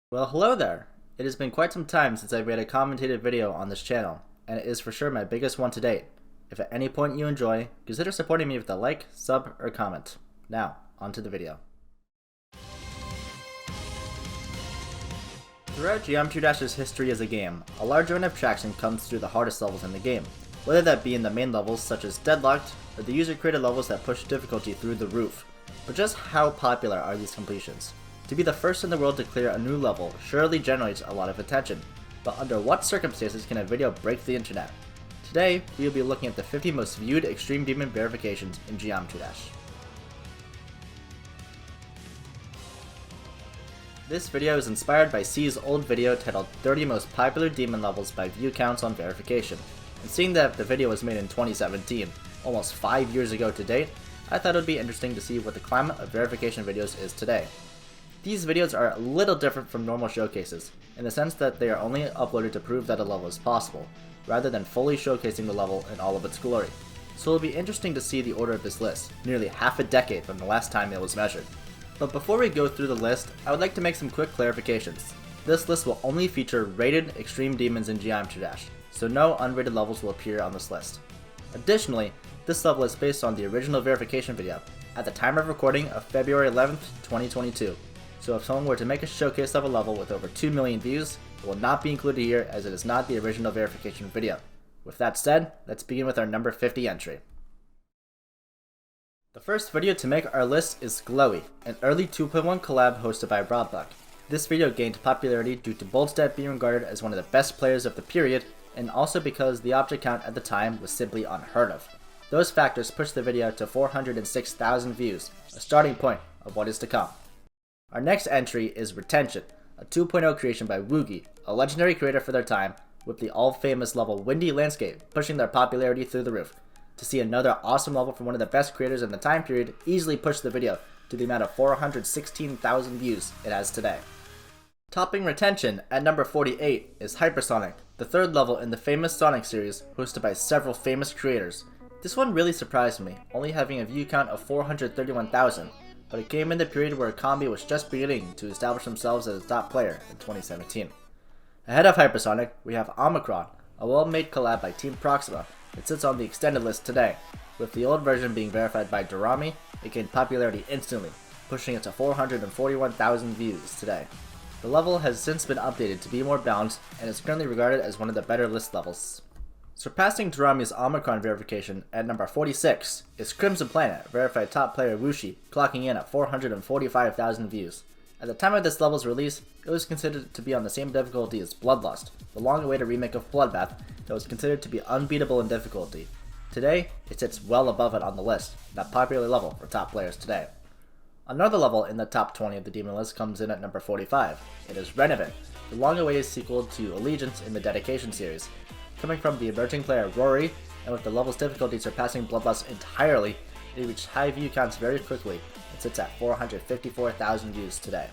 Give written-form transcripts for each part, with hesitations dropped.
Well, hello there! It has been quite some time since I've made a commentated video on this channel, and it is for sure my biggest one to date. If at any point you enjoy, consider supporting me with a like, sub, or comment. Now, on to the video. Throughout Geometry Dash's history as a game, a large amount of traction comes through the hardest levels in the game, whether that be in the main levels such as Deadlocked, or the user-created levels that push difficulty through the roof. But just how popular are these completions? To be the first in the world to clear a new level surely generates a lot of attention, but under what circumstances can a video break the internet? Today, we will be looking at the 50 most viewed Extreme Demon verifications in Geometry Dash. This video is inspired by C's old video titled 30 Most Popular Demon Levels by View Counts on Verification, and seeing that the video was made in 2017, almost 5 years ago to date, I thought it would be interesting to see what the climate of verification videos is today. These videos are a little different from normal showcases, in the sense that they are only uploaded to prove that a level is possible, rather than fully showcasing the level in all of its glory. So it'll be interesting to see the order of this list, nearly half a decade from the last time it was measured. But before we go through the list, I would like to make some quick clarifications. This list will only feature rated extreme demons in Geometry Dash, so no unrated levels will appear on this list. Additionally, this level is based on the original verification video, at the time of recording of February 11th, 2022. So if someone were to make a showcase of a level with over 2 million views, it will not be included here as it is not the original verification video. With that said, let's begin with our number 50 entry. The first video to make our list is Glowy, an early 2.1 collab hosted by Roblox. This video gained popularity due to Boltstead being regarded as one of the best players of the period, and also because the object count at the time was simply unheard of. Those factors pushed the video to 406,000 views, a starting point of what is to come. Our next entry is Retention, a 2.0 creation by Woogie, a legendary creator for their time, with the all-famous level Windy Landscape pushing their popularity through the roof. To see another awesome level from one of the best creators in the time period easily pushed the video to the amount of 416,000 views it has today. Topping Retention at number 48 is Hypersonic, the third level in the famous Sonic series hosted by several famous creators. This one really surprised me, only having a view count of 431,000, but it came in the period where Combi was just beginning to establish themselves as a top player in 2017. Ahead of Hypersonic, we have Omicron, a well-made collab by Team Proxima. It sits on the extended list today. With the old version being verified by Dorami, it gained popularity instantly, pushing it to 441,000 views today. The level has since been updated to be more balanced and is currently regarded as one of the better list levels. Surpassing Dorami's Omicron verification at number 46 is Crimson Planet, verified top player Wuxi, clocking in at 445,000 views. At the time of this level's release, it was considered to be on the same difficulty as Bloodlust, the long-awaited remake of Bloodbath that was considered to be unbeatable in difficulty. Today, it sits well above it on the list, that popular level for top players today. Another level in the top 20 of the Demon list comes in at number 45. It is Renovant, the long-awaited sequel to Allegiance in the Dedication series. Coming from the emerging player Rory, and with the level's difficulty surpassing Bloodlust entirely, it reached high view counts very quickly and sits at 454,000 views today.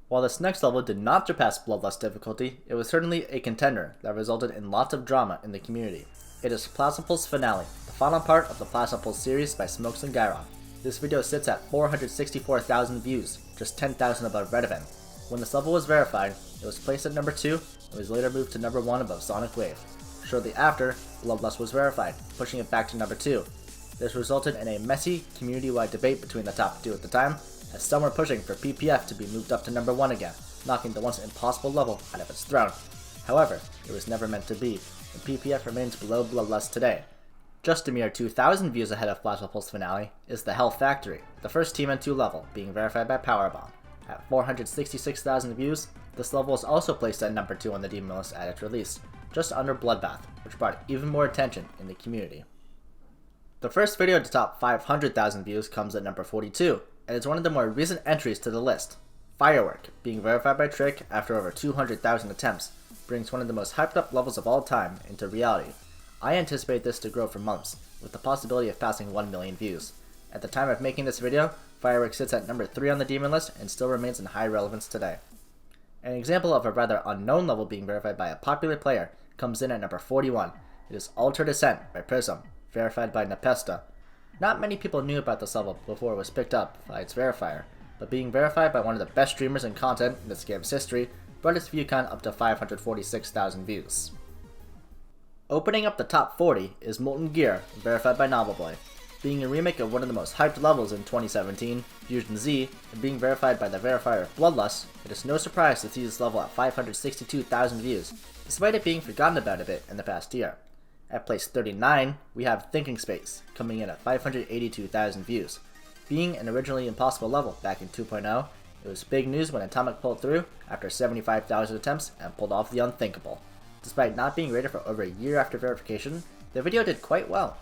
While this next level did not surpass Bloodlust difficulty, it was certainly a contender that resulted in lots of drama in the community. It is Plasmapulse Finale, the final part of the Plasmapulse series by Smokes and Gyron. This video sits at 464,000 views, just 10,000 above Renovant. When this level was verified, it was placed at number 2 and was later moved to number 1 above Sonic Wave. Shortly after, Bloodlust was verified, pushing it back to number 2. This resulted in a messy, community-wide debate between the top 2 at the time, as some were pushing for PPF to be moved up to number 1 again, knocking the once impossible level out of its throne. However, it was never meant to be, and PPF remains below Bloodlust today. Just a mere 2,000 views ahead of Plasmapulse Finale is the Hell Factory, the first TMN2 level, being verified by Powerbomb. At 466,000 views, this level was also placed at number 2 on the Demon list at its release, just under Bloodbath, which brought even more attention in the community. The first video to top 500,000 views comes at number 42, and is one of the more recent entries to the list. Firework, being verified by Trick after over 200,000 attempts, brings one of the most hyped up levels of all time into reality. I anticipate this to grow for months, with the possibility of passing 1 million views. At the time of making this video, Firework sits at number 3 on the Demon list and still remains in high relevance today. An example of a rather unknown level being verified by a popular player comes in at number 41. It is Altered Ascent by Prism, verified by Nepesta. Not many people knew about this level before it was picked up by its verifier, but being verified by one of the best streamers and content in this game's history brought its view count up to 546,000 views. Opening up the top 40 is Molten Gear, verified by Novelboy. Being a remake of one of the most hyped levels in 2017, Fusion Z, and being verified by the verifier Bloodlust, it is no surprise to see this level at 562,000 views, despite it being forgotten about a bit in the past year. At place 39, we have Thinking Space, coming in at 582,000 views. Being an originally impossible level back in 2.0, it was big news when Atomic pulled through after 75,000 attempts and pulled off the unthinkable. Despite not being rated for over a year after verification, the video did quite well.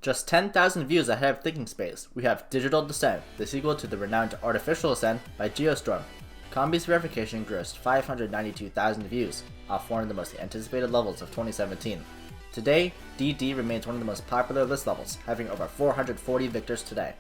Just 10,000 views ahead of Thinking Space, we have Digital Descent, the sequel to the renowned Artificial Ascent by Geostorm. Combi's verification grossed 592,000 views, off one of the most anticipated levels of 2017. Today, DD remains one of the most popular list levels, having over 440 victors today.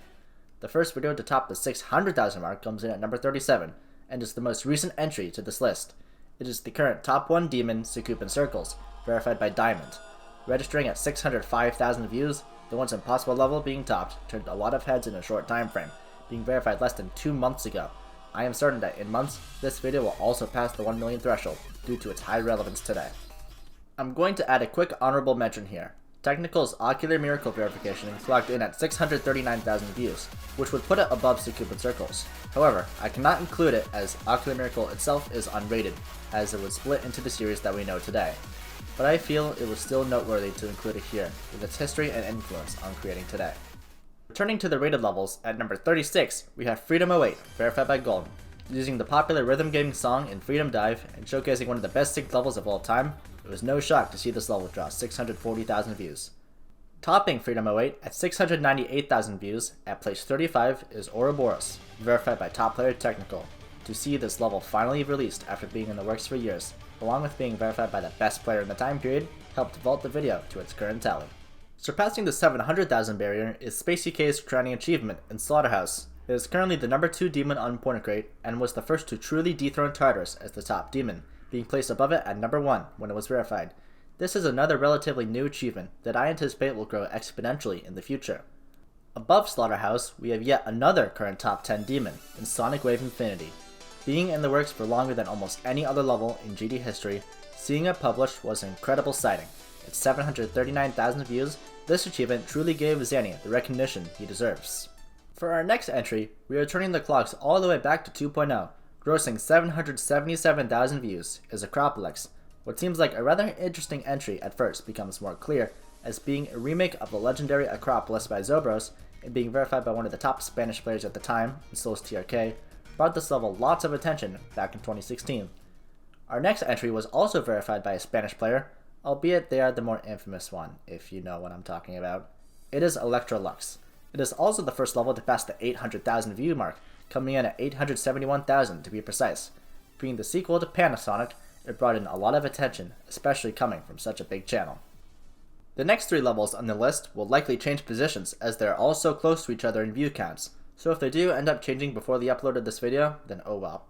The first video to top the 600,000 mark comes in at number 37, and is the most recent entry to this list. It is the current top 1 demon, Sukupen Circles, verified by Diamond. Registering at 605,000 views, the once impossible level being topped turned a lot of heads in a short time frame, being verified less than 2 months ago. I am certain that in months, this video will also pass the 1 million threshold due to its high relevance today. I'm going to add a quick honorable mention here. Technical's Ocular Miracle verification clocked in at 639,000 views, which would put it above Sukupen Circles. However, I cannot include it as Ocular Miracle itself is unrated, as it would split into the series that we know today. But I feel it was still noteworthy to include it here, with its history and influence on creating today. Returning to the rated levels, at number 36, we have Freedom 08, verified by Gold. Using the popular rhythm gaming song in Freedom Dive and showcasing one of the best synced levels of all time, it was no shock to see this level draw 640,000 views. Topping Freedom 08 at 698,000 views, at place 35 is Ouroboros, verified by Top Player Technical. To see this level finally released after being in the works for years, along with being verified by the best player in the time period, helped vault the video to its current tally. Surpassing the 700,000 barrier is Space UK's crowning achievement in Slaughterhouse. It is currently the number 2 demon on Point Crate, and was the first to truly dethrone Tartarus as the top demon, being placed above it at number 1 when it was verified. This is another relatively new achievement that I anticipate will grow exponentially in the future. Above Slaughterhouse, we have yet another current top 10 demon in Sonic Wave Infinity. Being in the works for longer than almost any other level in GD history, seeing it published was an incredible sighting. At 739,000 views, this achievement truly gave Zanny the recognition he deserves. For our next entry, we are turning the clocks all the way back to 2.0, grossing 777,000 views, is Acropolis. What seems like a rather interesting entry at first becomes more clear as being a remake of the legendary Acropolis by Zobros and being verified by one of the top Spanish players at the time, Souls TRK, brought this level lots of attention back in 2016. Our next entry was also verified by a Spanish player, albeit they are the more infamous one, if you know what I'm talking about. It is Electrolux. It is also the first level to pass the 800,000 view mark, coming in at 871,000 to be precise. Being the sequel to Panasonic, it brought in a lot of attention, especially coming from such a big channel. The next 3 levels on the list will likely change positions as they are all so close to each other in view counts, so if they do end up changing before the upload of this video, then oh well.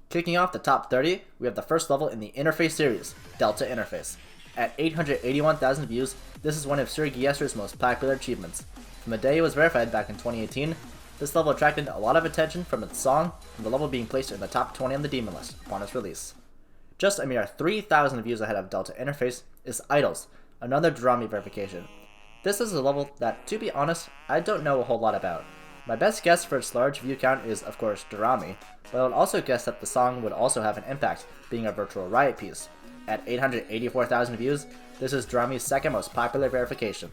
Kicking off the top 30, we have the first level in the Interface series, Delta Interface. At 881,000 views, this is one of Sir Gieser's most popular achievements. From the day it was verified back in 2018, this level attracted a lot of attention from its song and the level being placed in the top 20 on the demon list upon its release. Just a mere 3,000 views ahead of Delta Interface is Idols, another Durami verification. This is a level that, to be honest, I don't know a whole lot about. My best guess for its large view count is, of course, Durami, but I would also guess that the song would also have an impact, being a virtual riot piece. At 884,000 views, this is Durami's second most popular verification.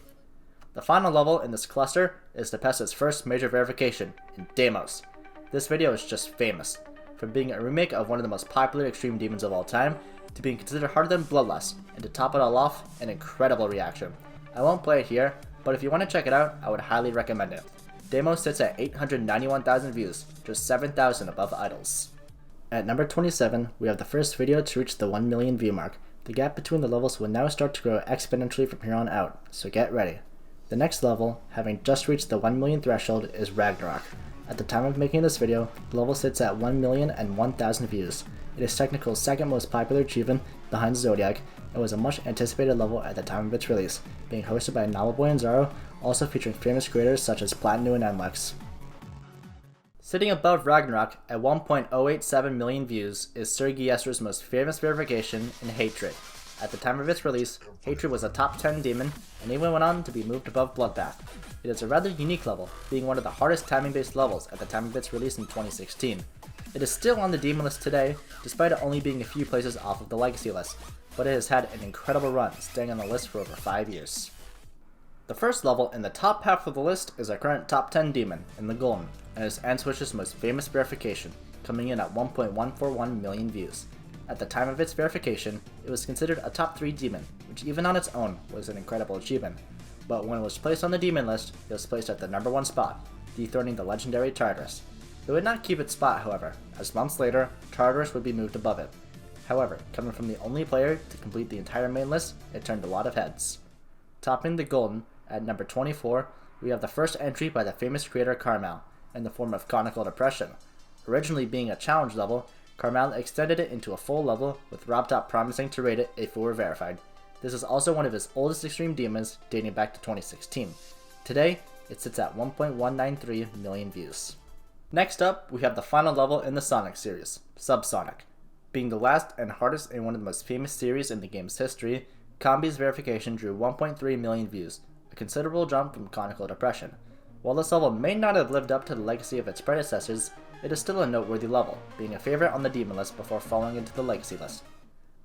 The final level in this cluster is Tepessa's first major verification, in Deimos. This video is just famous, from being a remake of one of the most popular extreme demons of all time, to being considered harder than Bloodlust, and to top it all off, an incredible reaction. I won't play it here, but if you want to check it out, I would highly recommend it. Deimos sits at 891,000 views, just 7,000 above Idols. At number 27, we have the first video to reach the 1 million view mark. The gap between the levels will now start to grow exponentially from here on out, so get ready. The next level, having just reached the 1 million threshold, is Ragnarok. At the time of making this video, the level sits at 1,001,000 views. It is Technical's second most popular achievement behind Zodiac, and was a much anticipated level at the time of its release, being hosted by Novelboy and Zaro, also featuring famous creators such as Platinu and Nlex. Sitting above Ragnarok at 1.087 million views is Sergei Esser's most famous verification in Hatred. At the time of its release, Hatred was a top 10 demon, and even went on to be moved above Bloodbath. It is a rather unique level, being one of the hardest timing-based levels at the time of its release in 2016. It is still on the demon list today, despite it only being a few places off of the legacy list, but it has had an incredible run, staying on the list for over 5 years. The first level in the top half of the list is our current top 10 demon, in the Golden, and is Answish's most famous verification, coming in at 1.141 million views. At the time of its verification, it was considered a top 3 demon, which even on its own was an incredible achievement. But when it was placed on the demon list, it was placed at the number 1 spot, dethroning the legendary Tartarus. It would not keep its spot, however, as months later, Tartarus would be moved above it. However, coming from the only player to complete the entire main list, it turned a lot of heads. Topping the Golden, at number 24, we have the first entry by the famous creator Carmel, in the form of Conical Depression. Originally being a challenge level, Carmel extended it into a full level, with RobTop promising to rate it if it were verified. This is also one of his oldest extreme demons, dating back to 2016. Today, it sits at 1.193 million views. Next up, we have the final level in the Sonic series, Subsonic. Being the last and hardest in one of the most famous series in the game's history, Combi's verification drew 1.3 million views, a considerable jump from Conical Depression. While this level may not have lived up to the legacy of its predecessors, it is still a noteworthy level, being a favorite on the demon list before falling into the legacy list.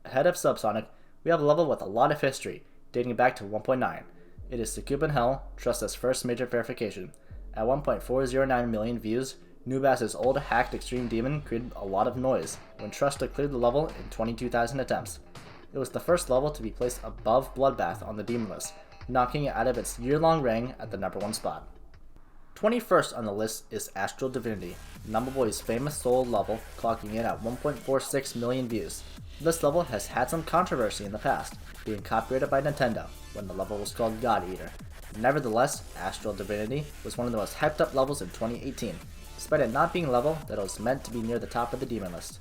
Ahead of Subsonic, we have a level with a lot of history, dating back to 1.9. It is Succubin Hell, Trust's first major verification. At 1.409 million views, Nubass's old hacked extreme demon created a lot of noise when Trusta cleared the level in 22,000 attempts. It was the first level to be placed above Bloodbath on the demon list, knocking it out of its year-long reign at the number 1 spot. 21st on the list is Astral Divinity, Numberboy's famous soul level, clocking in at 1.46 million views. This level has had some controversy in the past, being copyrighted by Nintendo when the level was called God Eater. Nevertheless, Astral Divinity was one of the most hyped up levels in 2018, despite it not being a level that was meant to be near the top of the demon list.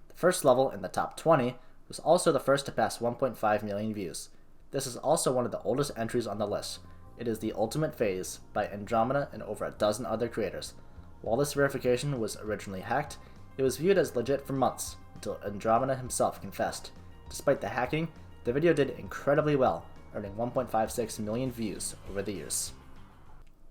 The first level in the top 20 was also the first to pass 1.5 million views. This is also one of the oldest entries on the list. It is the Ultimate Phase by Andromeda and over a dozen other creators. While this verification was originally hacked, it was viewed as legit for months, until Andromeda himself confessed. Despite the hacking, the video did incredibly well, earning 1.56 million views over the years.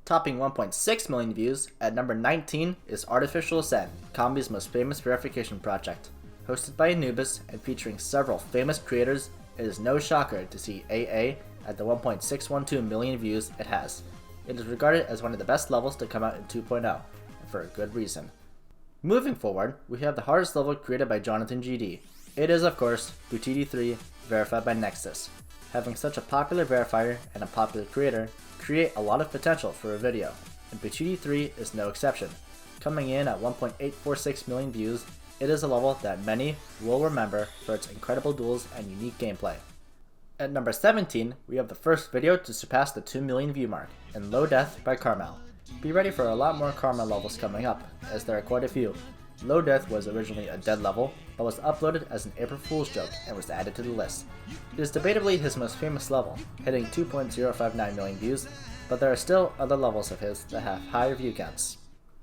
Topping 1.6 million views, at number 19 is Artificial Ascent, Combi's most famous verification project. Hosted by Anubis and featuring several famous creators, it is no shocker to see AA at the 1.612 million views it has. It is regarded as one of the best levels to come out in 2.0, and for a good reason. Moving forward, we have the hardest level created by Jonathan GD. It is, of course, Butiti 3, verified by Nexus. Having such a popular verifier and a popular creator create a lot of potential for a video, and Butiti 3 is no exception. Coming in at 1.846 million views, it is a level that many will remember for its incredible duels and unique gameplay. At number 17, we have the first video to surpass the 2 million view mark, in Low Death by Carmel. Be ready for a lot more Carmel levels coming up, as there are quite a few. Low Death was originally a dead level, but was uploaded as an April Fool's joke and was added to the list. It is debatably his most famous level, hitting 2.059 million views, but there are still other levels of his that have higher view counts.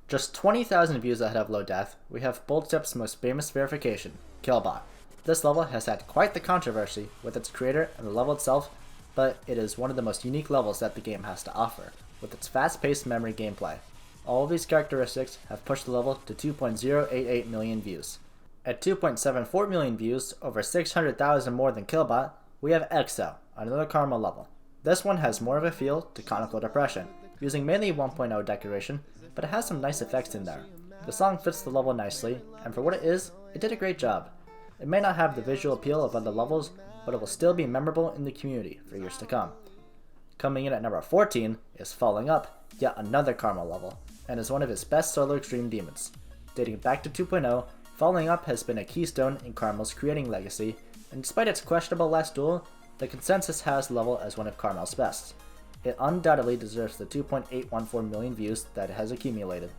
Just 20,000 views ahead of Low Death, we have Boldstep's most famous verification, Killbot. This level has had quite the controversy with its creator and the level itself, but it is one of the most unique levels that the game has to offer, with its fast-paced memory gameplay. All of these characteristics have pushed the level to 2.088 million views. At 2.74 million views, over 600,000 more than Killbot, we have EXO, another Carmel level. This one has more of a feel to Conical Depression, using mainly 1.0 decoration, but it has some nice effects in there. The song fits the level nicely, and for what it is, it did a great job. It may not have the visual appeal of other levels, but it will still be memorable in the community for years to come. Coming in at number 14 is Falling Up, yet another Carmel level, and is one of his best solo extreme demons. Dating back to 2.0, Falling Up has been a keystone in Carmel's creating legacy, and despite its questionable last duel, the consensus has the level as one of Carmel's best. It undoubtedly deserves the 2.814 million views that it has accumulated.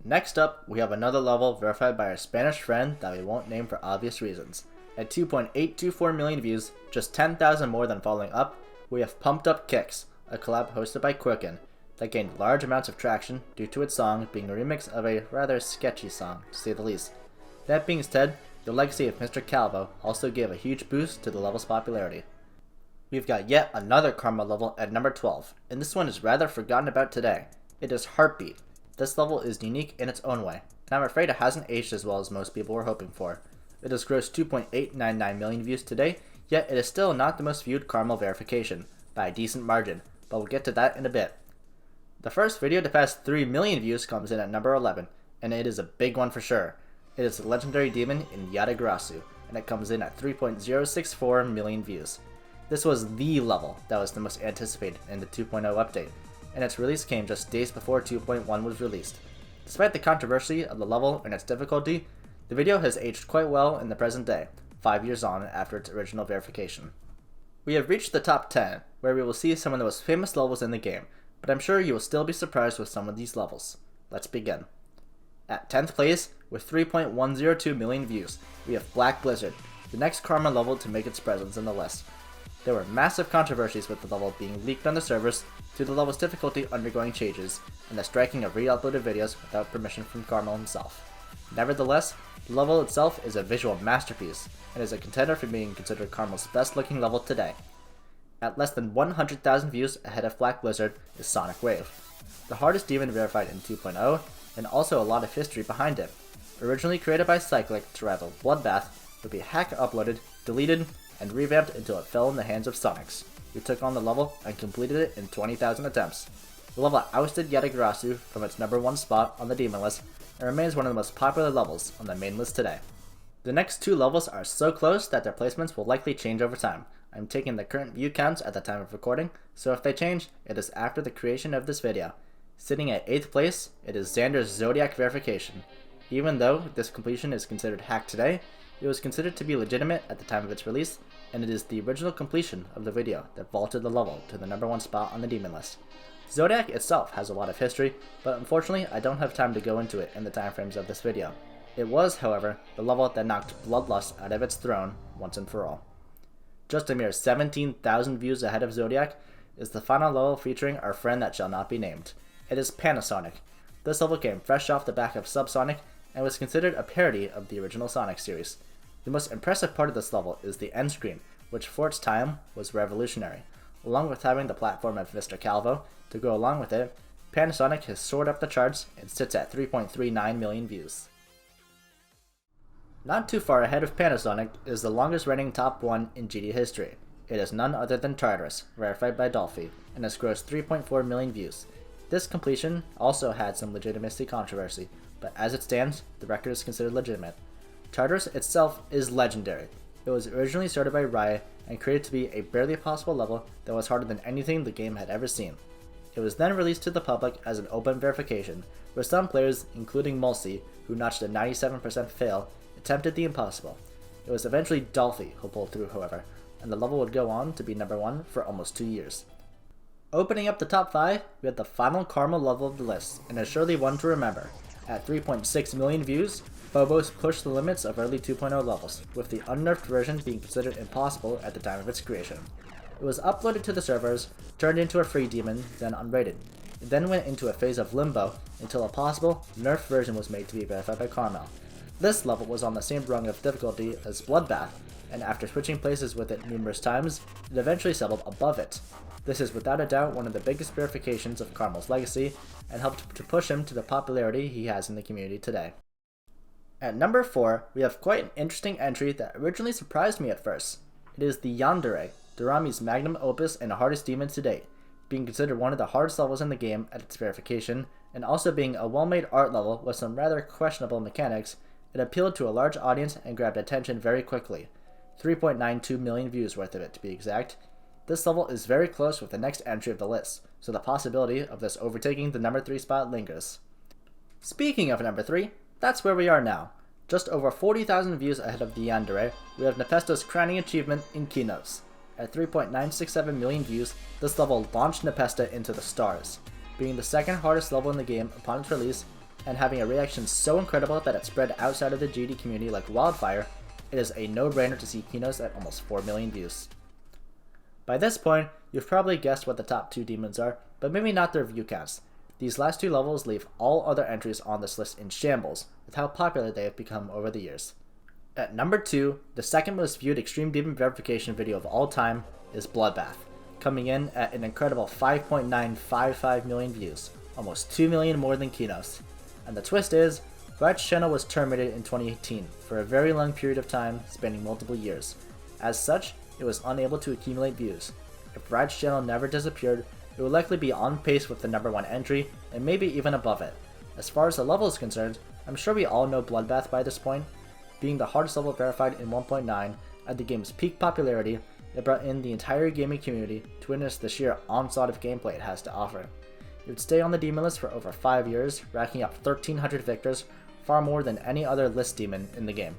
Next up, we have another level verified by our Spanish friend that we won't name for obvious reasons. At 2.824 million views, just 10,000 more than Falling Up, we have Pumped Up Kicks, a collab hosted by Quicken. that gained large amounts of traction due to its song being a remix of a rather sketchy song, to say the least. That being said, the legacy of Mr. Calvo also gave a huge boost to the level's popularity. We've got yet another Karma level at number 12, and this one is rather forgotten about today. It is Heartbeat. This level is unique in its own way, and I'm afraid it hasn't aged as well as most people were hoping for. It has grossed 2.899 million views today, yet it is still not the most viewed Caramel verification, by a decent margin, but we'll get to that in a bit. The first video to pass 3 million views comes in at number 11, and it is a big one for sure. It is the legendary demon in Yatagarasu, and it comes in at 3.064 million views. This was the level that was the most anticipated in the 2.0 update, and its release came just days before 2.1 was released. Despite the controversy of the level and its difficulty, the video has aged quite well in the present day, 5 years on after its original verification. We have reached the top 10, where we will see some of the most famous levels in the game, but I'm sure you will still be surprised with some of these levels. Let's begin. At 10th place, with 3.102 million views, we have Black Blizzard, the next Karma level to make its presence in the list. There were massive controversies with the level being leaked on the servers due to the level's difficulty undergoing changes and the striking of re-uploaded videos without permission from Karma himself. Nevertheless, the level itself is a visual masterpiece and is a contender for being considered Karma's best looking level today. At less than 100,000 views ahead of Black Blizzard is Sonic Wave, the hardest demon verified in 2.0, and also a lot of history behind it. Originally created by Cyclic to rival Bloodbath, it would be hack uploaded, deleted, and revamped until it fell in the hands of Sonics, who took on the level and completed it in 20,000 attempts. The level ousted Yatagarasu from its number 1 spot on the demon list and remains one of the most popular levels on the main list today. The next 2 levels are so close that their placements will likely change over time. I'm taking the current view counts at the time of recording, so if they change, it is after the creation of this video. Sitting at 8th place, it is Xander's Zodiac verification. Even though this completion is considered hacked today, it was considered to be legitimate at the time of its release, and it is the original completion of the video that vaulted the level to the number 1 spot on the demon list. Zodiac itself has a lot of history, but unfortunately I don't have time to go into it in the timeframes of this video. It was, however, the level that knocked Bloodlust out of its throne once and for all. Just a mere 17,000 views ahead of Zodiac is the final level featuring our friend that shall not be named. It is Panasonic. This level came fresh off the back of Subsonic and was considered a parody of the original Sonic series. The most impressive part of this level is the end screen, which for its time was revolutionary. Along with having the platform of Mr. Calvo to go along with it, Panasonic has soared up the charts and sits at 3.39 million views. Not too far ahead of Panasonic is the longest reigning top 1 in GD history. It is none other than Tartarus, verified by Dolphy, and has grossed 3.4 million views. This completion also had some legitimacy controversy, but as it stands, the record is considered legitimate. Tartarus itself is legendary. It was originally started by Riot and created to be a barely possible level that was harder than anything the game had ever seen. It was then released to the public as an open verification, where some players, including Mulsey, who notched a 97% fail, attempted the impossible. It was eventually Dolphy who pulled through, however, and the level would go on to be number 1 for almost 2 years. Opening up the top 5, we have the final Karma level of the list, and is surely one to remember. At 3.6 million views, Phobos pushed the limits of early 2.0 levels, with the unnerfed version being considered impossible at the time of its creation. It was uploaded to the servers, turned into a free demon, then unrated. It then went into a phase of limbo until a possible, nerfed version was made to be verified by Carmel. This level was on the same rung of difficulty as Bloodbath, and after switching places with it numerous times, it eventually settled above it. This is without a doubt one of the biggest verifications of Carmel's legacy, and helped to push him to the popularity he has in the community today. At number 4, we have quite an interesting entry that originally surprised me at first. It is the Yandere, Dorami's magnum opus and hardest demon to date, being considered one of the hardest levels in the game at its verification, and also being a well-made art level with some rather questionable mechanics. It appealed to a large audience and grabbed attention very quickly. 3.92 million views worth of it, to be exact. This level is very close with the next entry of the list, so the possibility of this overtaking the number 3 spot lingers. Speaking of number 3, that's where we are now. Just over 40,000 views ahead of the Yandere, we have Nepesta's crowning achievement in Kinos. At 3.967 million views, this level launched Nepesta into the stars, being the second hardest level in the game upon its release, and having a reaction so incredible that it spread outside of the GD community like wildfire. It is a no-brainer to see Kinos at almost 4 million views. By this point, you've probably guessed what the top 2 demons are, but maybe not their view counts. These last two levels leave all other entries on this list in shambles, with how popular they have become over the years. At number 2, the second most viewed Extreme Demon Verification video of all time is Bloodbath, coming in at an incredible 5.955 million views, almost 2 million more than Kinos. And the twist is, Riot's channel was terminated in 2018 for a very long period of time, spanning multiple years. As such, it was unable to accumulate views. If Riot's channel never disappeared, it would likely be on pace with the number 1 entry, and maybe even above it. As far as the level is concerned, I'm sure we all know Bloodbath by this point. Being the hardest level verified in 1.9, at the game's peak popularity, it brought in the entire gaming community to witness the sheer onslaught of gameplay it has to offer. It would stay on the demon list for over 5 years, racking up 1,300 victors, far more than any other list demon in the game.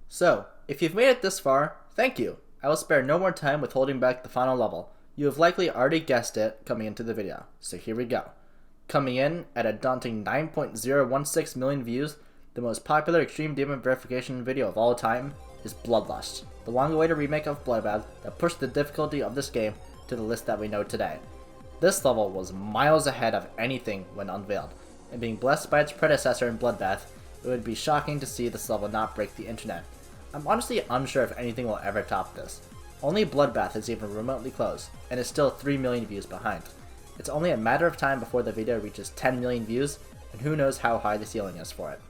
So, if you've made it this far, thank you! I will spare no more time with holding back the final level. You have likely already guessed it coming into the video, so here we go. Coming in at a daunting 9.016 million views, the most popular Extreme Demon Verification video of all time is Bloodlust, the long-awaited remake of Bloodbath that pushed the difficulty of this game to the list that we know today. This level was miles ahead of anything when unveiled, and being blessed by its predecessor in Bloodbath, it would be shocking to see this level not break the internet. I'm honestly unsure if anything will ever top this. Only Bloodbath is even remotely close, and is still 3 million views behind. It's only a matter of time before the video reaches 10 million views, and who knows how high the ceiling is for it.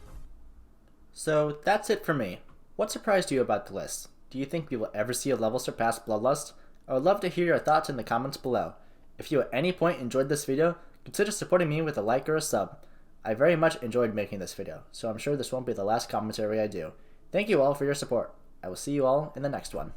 So that's it for me. What surprised you about the list? Do you think we will ever see a level surpass Bloodlust? I would love to hear your thoughts in the comments below. If you at any point enjoyed this video, consider supporting me with a like or a sub. I very much enjoyed making this video, so I'm sure this won't be the last commentary I do. Thank you all for your support. I will see you all in the next one.